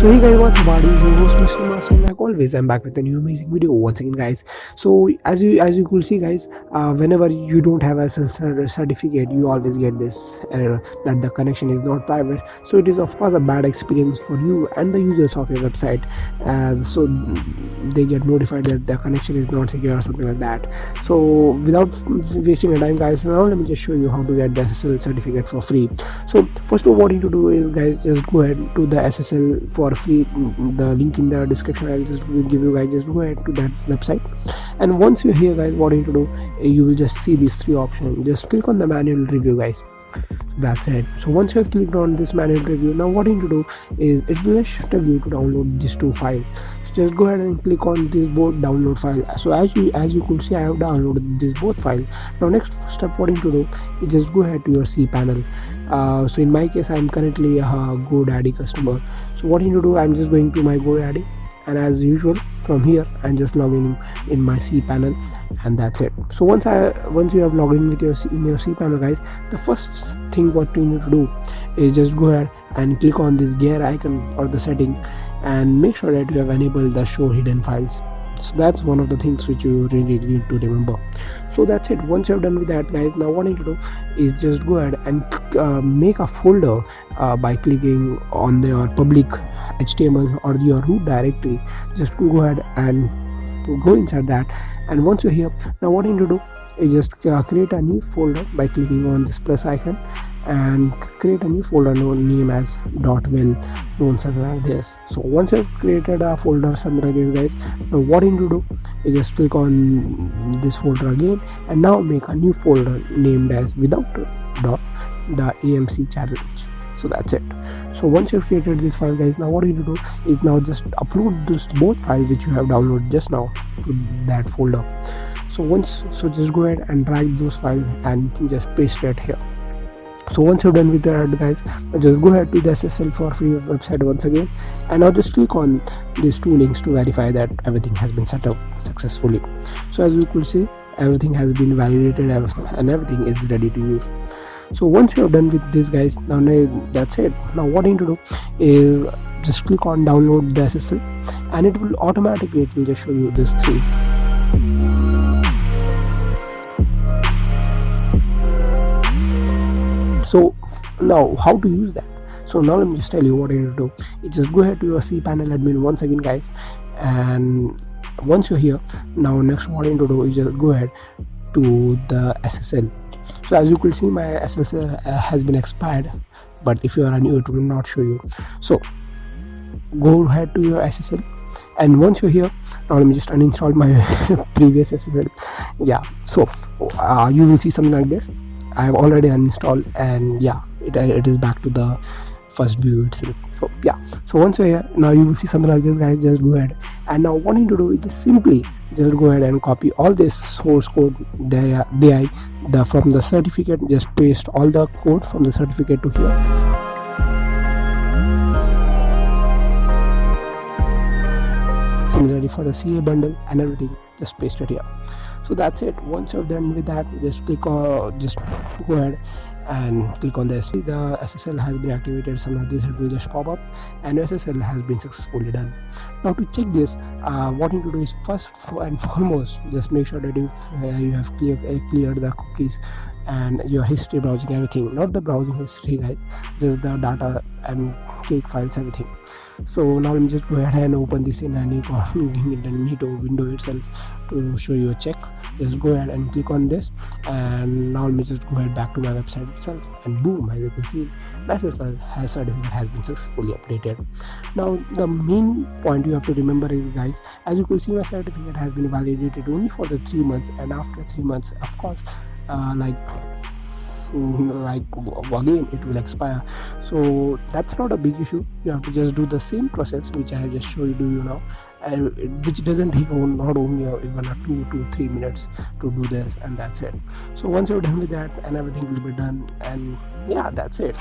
So hey guys, what's up? Buddy? Your host Mr. Master, like always. I'm back with a new amazing video once again, guys. So as you could see, guys, whenever you don't have a SSL certificate, you always get this error that the connection is not private. So it is of course a bad experience for you and the users of your website, as so they get notified that the connection is not secure or something like that. So without wasting your time, guys, now let me just show you how to get the SSL certificate for free. So first of all, what you need to do is, guys, just go ahead to the SSL for free. The link in the description I'll just give you guys. Just go ahead to that website, and once you're here, guys, what you need to do, you will just see these three options. Just click on the manual review, guys. That's it. So once you have clicked on this manual review, now what you need to do is it will just tell you to download these two files. So just go ahead and click on this both download file. So as you could see, I have downloaded this both file. Now next step, what you need to do is just go ahead to your cPanel. So in my case, I'm currently a GoDaddy customer. So what you need to do, I'm just going to my GoDaddy, and as usual from here I'm just logging in my cPanel, and that's it. So once you have logged in with your cPanel, guys, the first thing what you need to do is just go ahead and click on this gear icon or the setting, and make sure that you have enabled the show hidden files. So that's one of the things which you really need to remember. So that's it. Once you're done with that, guys, now what you need to do is just go ahead and make a folder by clicking on your public HTML or your root directory. Just go ahead and go inside that, and once you're here, now what you need to do is just create a new folder by clicking on this plus icon, and create a new folder name as .well, something like this. So once you've created a folder something like this, guys, now what you need to do is just click on this folder again, and now make a new folder named as without dot the AMC challenge. So that's it. So once you've created this file, guys, now what you need to do is now just upload this both files which you have downloaded just now to that folder. So just go ahead and drag those files and just paste it here. So once you're done with that, guys, just go ahead to the SSL for free website once again, and now just click on these two links to verify that everything has been set up successfully. So as you could see, everything has been validated and everything is ready to use. So once you're done with this, guys, now that's it. Now what you need to do is just click on download the SSL, and it will just show you this three. So now how to use that? So now let me just tell you what you need to do. You just go ahead to your cPanel admin once again, guys, and once you're here, now next what you need to do is just go ahead to the SSL. So as you could see, my SSL has been expired, but if you are new, it will not show you. So go ahead to your SSL, and once you're here, now let me just uninstall my previous SSL. Yeah, so you will see something like this. I have already uninstalled, and yeah, it is back to the first view itself. So yeah, so once you're here, now you will see something like this, guys. Just go ahead, and now what you need to do is just simply just go ahead and copy all this source code from the certificate. Just paste all the code from the certificate to here. Similarly for the CA bundle and everything, just paste it here. So that's it. Once you're done with that, just go ahead and click on this. The SSL has been activated, something like this. It will just pop up, and SSL has been successfully done. Now to check this, what you need to do is first and foremost, just make sure that you have cleared the cookies and your history browsing, everything. Not the browsing history, guys, just the data and cake files, everything. So now let me just go ahead and open this in any window itself to show you a check. Just go ahead and click on this, and now let me just go ahead back to my website itself, and boom, as you can see, my SSL certificate has been successfully updated. Now the main point you have to remember is, guys, as you can see, my certificate has been validated only for the 3 months, and after 3 months, of course, again it will expire. So that's not a big issue. You have to just do the same process which I have just showed you now, and which doesn't take not only even 2 to 3 minutes to do this, and that's it. So once you're done with that, and everything will be done, and yeah, that's it.